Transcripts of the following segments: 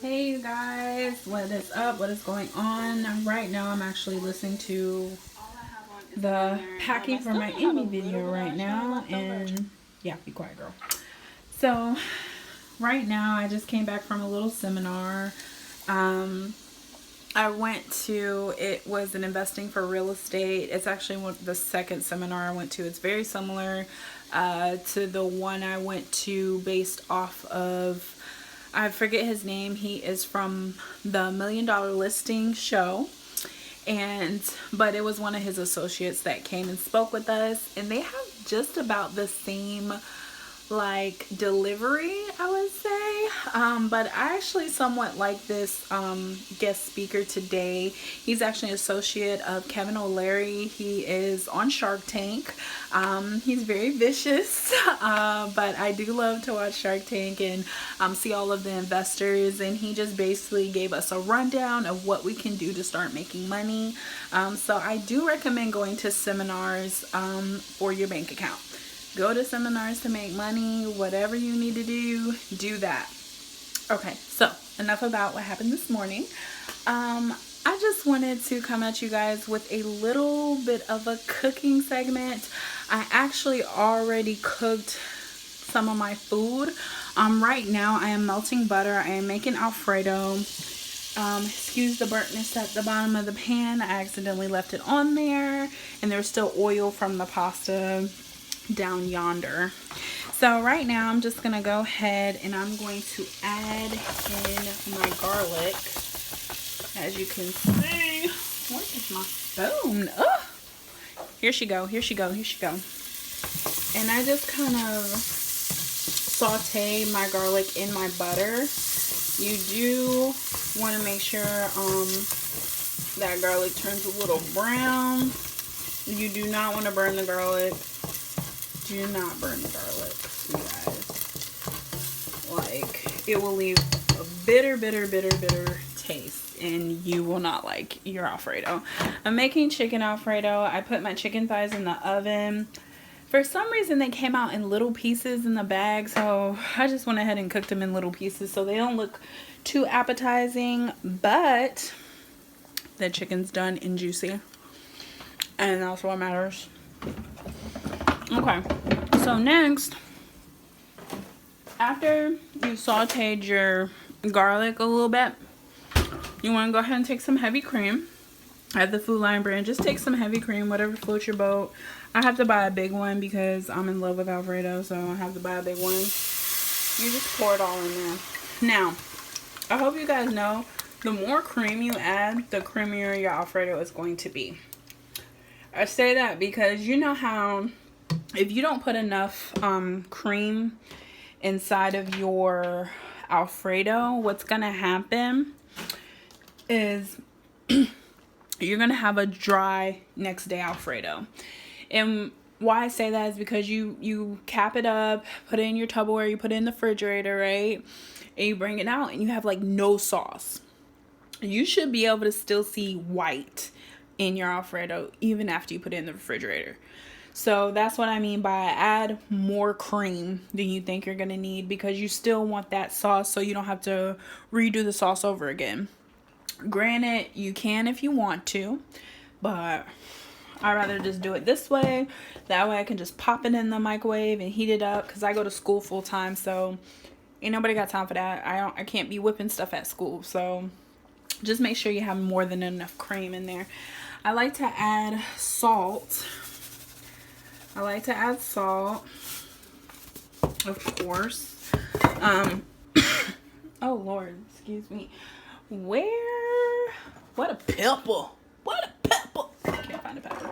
Hey you guys, what is up? What is going on? Right now I'm actually listening to the packing for my Amy video right now, and yeah, be quiet girl. So right now I just came back from a little seminar. um I went to, it was an investing for real estate. It's actually the second seminar I went to. It's very similar to the one I went to based off of, I forget his name. He is from the Million Dollar Listing show. But it was one of his associates that came and spoke with us, and they have just about the same like delivery, I would say. But I actually somewhat like this guest speaker today. He's actually an associate of Kevin O'Leary. He is on Shark Tank. He's very vicious, but I do love to watch Shark Tank and see all of the investors. And he just basically gave us a rundown of what we can do to start making money. So I do recommend going to seminars for your bank account. Go to seminars to make money. Whatever you need to do that. Okay, so enough about what happened this morning. I just wanted to come at you guys with a little bit of a cooking segment. I actually already cooked some of my food. Right now I am melting butter. I am making Alfredo. Excuse the burntness at the bottom of the pan. I accidentally left it on there, and there's still oil from the pasta down yonder. So right now I'm just gonna go ahead and I'm going to add in my garlic. As you can see, where is my spoon? Oh, here she go, here she go, here she go. And I just kind of saute my garlic in my butter. You do want to make sure that garlic turns a little brown. You do not want to burn the garlic. Do not burn the garlic, you guys. Like, it will leave a bitter taste, and you will not like your Alfredo. I'm making chicken Alfredo. I put my chicken thighs in the oven. For some reason, they came out in little pieces in the bag, so I just went ahead and cooked them in little pieces so they don't look too appetizing, but the chicken's done and juicy, and that's what matters. Okay, so next, after you sauteed your garlic a little bit, you want to go ahead and take some heavy cream. I have the Food Lion brand. Just take some heavy cream, whatever floats your boat. I have to buy a big one because I'm in love with Alfredo, so I have to buy a big one. You just pour it all in there. Now, I hope you guys know, the more cream you add, the creamier your Alfredo is going to be. I say that because you know how if you don't put enough cream inside of your Alfredo, what's gonna happen is you're gonna have a dry next day Alfredo. And why I say that is because you cap it up, put it in your Tupperware, you put it in the refrigerator, right? And you bring it out and you have like no sauce. You should be able to still see white in your Alfredo even after you put it in the refrigerator. So that's what I mean by add more cream than you think you're going to need, because you still want that sauce so you don't have to redo the sauce over again. Granted, you can if you want to, but I'd rather just do it this way. That way I can just pop it in the microwave and heat it up, because I go to school full time, so ain't nobody got time for that. I can't be whipping stuff at school, so just make sure you have more than enough cream in there. I like to add salt. Of course. Oh Lord, excuse me. What a pepper. I can't find a pepper.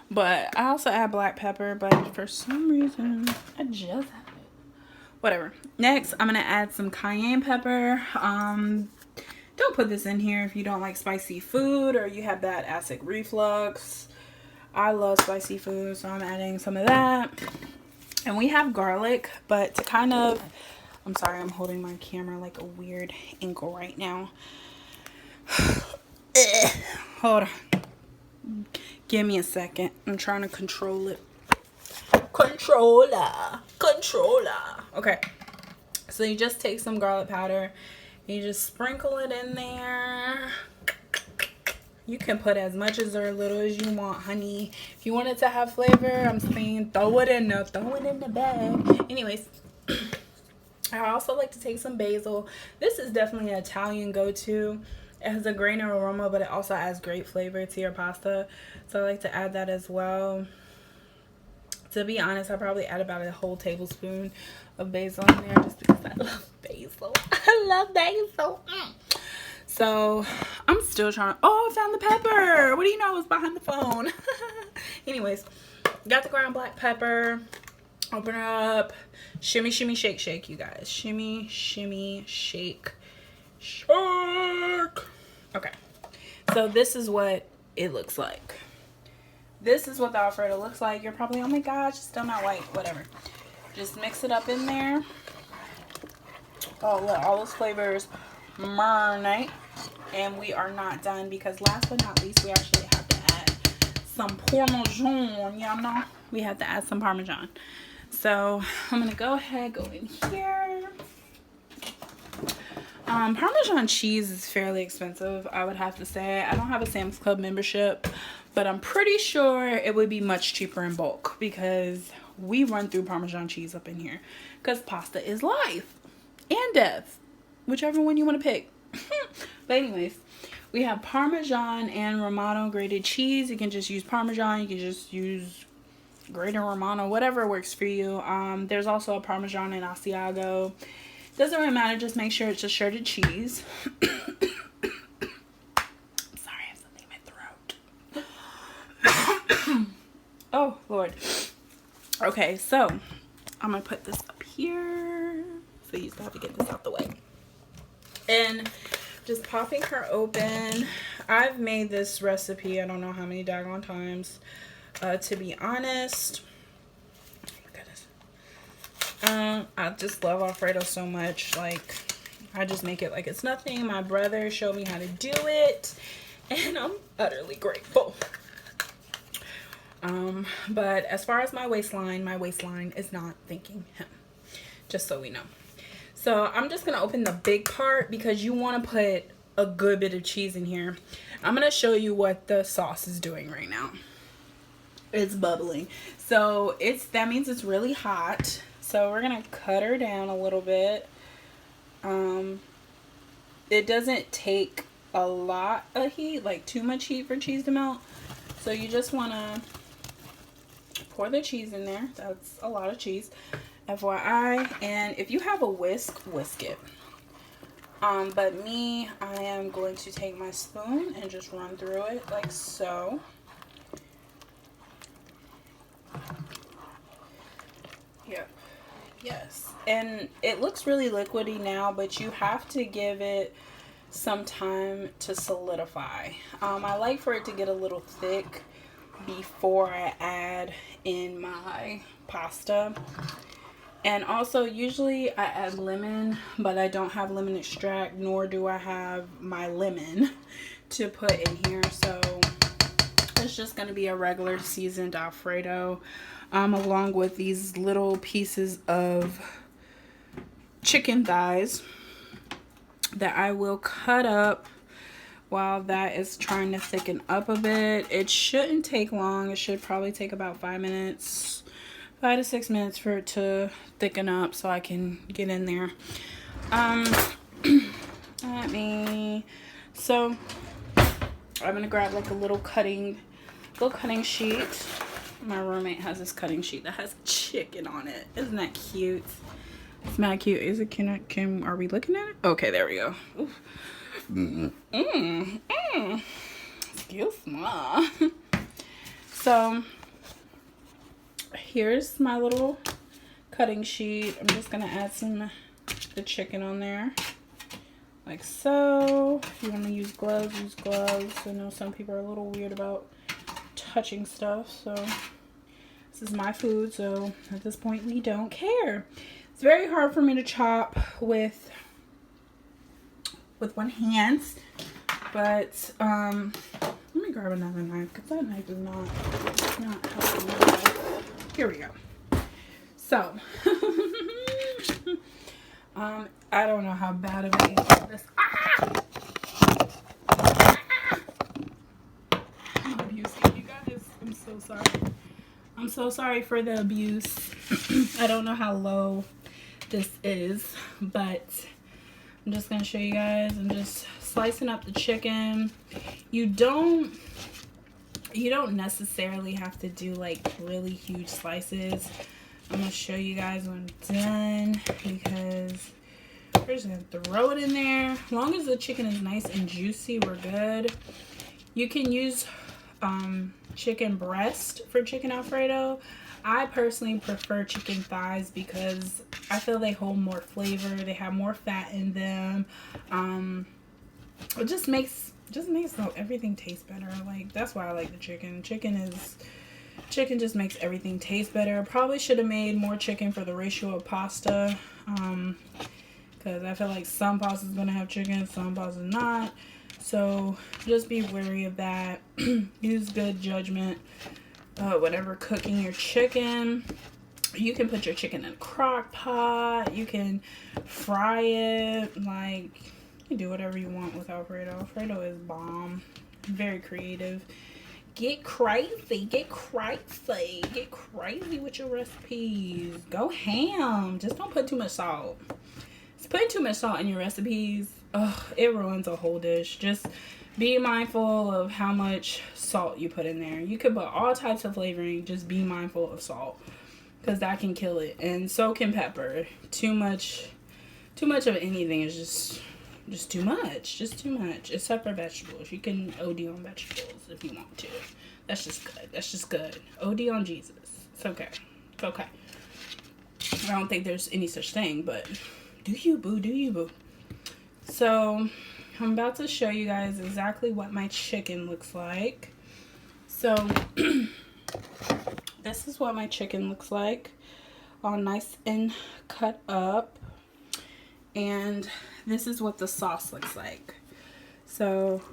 But I also add black pepper, but for some reason I just have it. Whatever. Next, I'm gonna add some cayenne pepper. Don't put this in here if you don't like spicy food or you have that acid reflux. I love spicy food, so I'm adding some of that. And we have garlic, but to kind of, I'm sorry, I'm holding my camera like a weird ankle right now. Hold on. Give me a second. I'm trying to control it. Controller. Okay. So you just take some garlic powder You just sprinkle it in there. You can put as much as or little as you want, honey. If you want it to have flavor, I'm saying throw it in the bag. Anyways, I also like to take some basil. This is definitely an Italian go-to. It has a great aroma, but it also adds great flavor to your pasta. So I like to add that as well. To be honest, I probably add about a whole tablespoon of basil in there just because I love basil. I love basil. So I'm still trying to, oh, I found the pepper. What do you know? I was behind the phone. Anyways, got the ground black pepper. Open it up. Shimmy, shimmy, shake, shake, you guys. Shimmy, shimmy, shake, shake. Okay. So this is what it looks like. This is what the Alfredo looks like. You're probably, oh my gosh, it's still not white. Whatever. Just mix it up in there. Oh, look, all those flavors marinate. And we are not done because last but not least, we actually have to add some Parmesan. You know? We have to add some Parmesan. So I'm going to go ahead, go in here. Parmesan cheese is fairly expensive, I would have to say. I don't have a Sam's Club membership, but I'm pretty sure it would be much cheaper in bulk because we run through Parmesan cheese up in here because pasta is life and death, whichever one you want to pick. But anyways, we have Parmesan and Romano grated cheese. You can just use Parmesan. You can just use grated Romano, whatever works for you. There's also a Parmesan and Asiago. Doesn't really matter. Just make sure it's a shredded cheese. I'm sorry, I have something in my throat. Oh, Lord. Okay, so I'm going to put this up here. So you still have to get this out the way. And just popping her open. I've made this recipe I don't know how many daggone times. To be honest. I just love Alfredo so much. Like, I just make it like it's nothing. My brother showed me how to do it, and I'm utterly grateful. But as far as my waistline is not thanking him, just so we know. So I'm just gonna open the big part because you want to put a good bit of cheese in here. I'm gonna show you what the sauce is doing right now. It's bubbling, so that means it's really hot. So we're gonna cut her down a little bit. It doesn't take a lot of heat, like too much heat for cheese to melt. So you just wanna pour the cheese in there. That's a lot of cheese, FYI. And if you have a whisk it. But me, I am going to take my spoon and just run through it like so. Yep. Yes, and it looks really liquidy now, but you have to give it some time to solidify. I like for it to get a little thick before I add in my pasta. And also, usually I add lemon, but I don't have lemon extract, nor do I have my lemon to put in here. So it's just going to be a regular seasoned Alfredo. Along with these little pieces of chicken thighs that I will cut up while that is trying to thicken up a bit. It shouldn't take long. It should probably take about 5 minutes, 5 to 6 minutes for it to thicken up so I can get in there. So I'm gonna grab like a little cutting sheet. My roommate has this cutting sheet that has chicken on it. Isn't that cute? It's not cute. Is it? Are we looking at it? Okay, there we go. Excuse me. So here's my little cutting sheet. I'm just gonna add the chicken on there, like so. If you want to use gloves, use gloves. I know some people are a little weird about touching stuff, so this is my food, so at this point we don't care. It's very hard for me to chop with one hand, but let me grab another knife because that knife is not helping me. Here we go. So I don't know how bad of an issue this. I'm abusing you guys. I'm so sorry. I'm so sorry for the abuse. I don't know how low this is, but I'm just gonna show you guys. I'm just slicing up the chicken. You don't necessarily have to do like really huge slices. I'm gonna show you guys when I'm done because we're just gonna throw it in there. As long as the chicken is nice and juicy, we're good. You can use chicken breast for chicken Alfredo. I personally prefer chicken thighs because I feel they hold more flavor. They have more fat in them. It just makes everything taste better. Like, that's why I like the chicken. Chicken just makes everything taste better. Probably should have made more chicken for the ratio of pasta. Because I feel like some pasta is going to have chicken, some pasta not. So just be wary of that. Use good judgment whenever cooking your chicken. You can put your chicken in a crock pot. You can fry it. Like, you can do whatever you want with Alfredo. Alfredo is bomb. Very creative. Get crazy. Get crazy. Get crazy with your recipes. Go ham. Just don't put too much salt. Putting too much salt in your recipes, it ruins a whole dish. Just be mindful of how much salt you put in there. You could put all types of flavoring. Just be mindful of salt, because that can kill it. And so can pepper. Too much of anything is just too much. Just too much. Except for vegetables. You can OD on vegetables if you want to. That's just good. That's just good. OD on Jesus. It's okay. It's okay. I don't think there's any such thing, but do you, boo? Do you, boo? So I'm about to show you guys exactly what my chicken looks like. So this is what my chicken looks like, all nice and cut up. And this is what the sauce looks like. So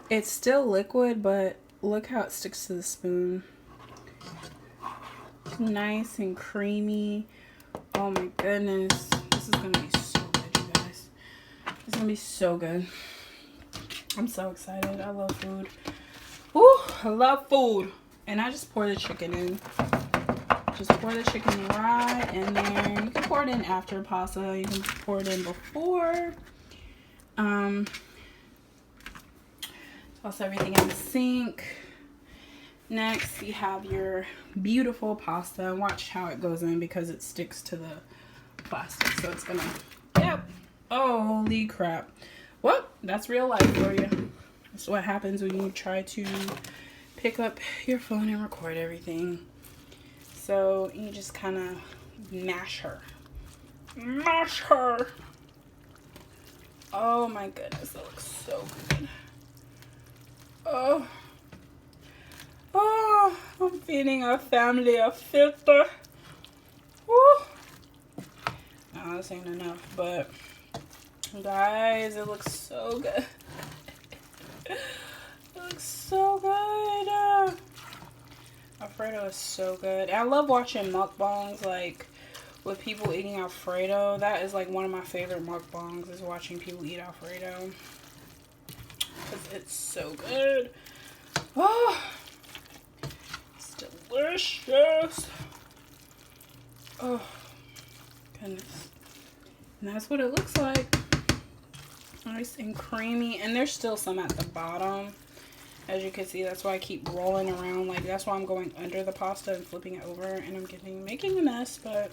it's still liquid, but look how it sticks to the spoon. Nice and creamy. Oh my goodness. This is gonna be so good, you guys. It's gonna be so good. I'm so excited. I love food. Woo! I love food. And I just pour the chicken in. Just pour the chicken right in there. You can pour it in after pasta. You can pour it in before. Toss everything in the sink. Next, you have your beautiful pasta. Watch how it goes in because it sticks to the plastic. So it's gonna, yep. Holy crap. Well, that's real life for you. That's what happens when you try to pick up your phone and record everything. So you just kind of mash her. Mash her. Oh my goodness, that looks so good. Oh, I'm feeding a family of filter. Woo. No, this ain't enough, but guys, it looks so good. It looks so good. Alfredo is so good. I love watching mukbangs, like with people eating Alfredo. That is like one of my favorite mukbangs, is watching people eat Alfredo, because it's so good. Oh, it's delicious. Oh goodness. And that's what it looks like. Nice and creamy. And there's still some at the bottom. As you can see, that's why I keep rolling around. Like, that's why I'm going under the pasta and flipping it over. And I'm making a mess. But,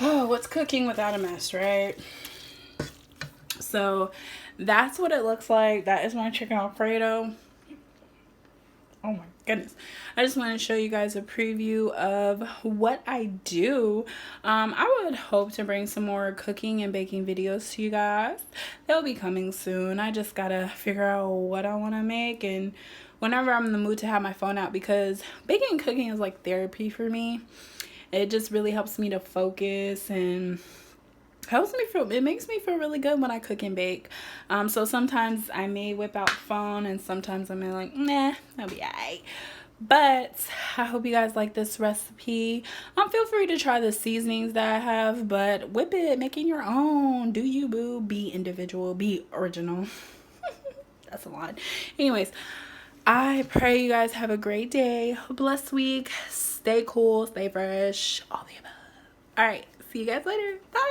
oh, what's cooking without a mess, right? So, that's what it looks like. That is my chicken Alfredo. Oh my goodness. I just want to show you guys a preview of what I do. I would hope to bring some more cooking and baking videos to you guys. They'll be coming soon. I just gotta figure out what I want to make, and whenever I'm in the mood to have my phone out, because baking and cooking is like therapy for me. It just really helps me to focus and it makes me feel really good when I cook and bake. So sometimes I may whip out the phone, and sometimes I may like, nah, that'll be alright. But I hope you guys like this recipe. Feel free to try the seasonings that I have, but whip it, make it your own. Do you, boo? Be individual, be original. That's a lot. Anyways, I pray you guys have a great day, blessed week. Stay cool, stay fresh, all the above. All right, see you guys later. Bye.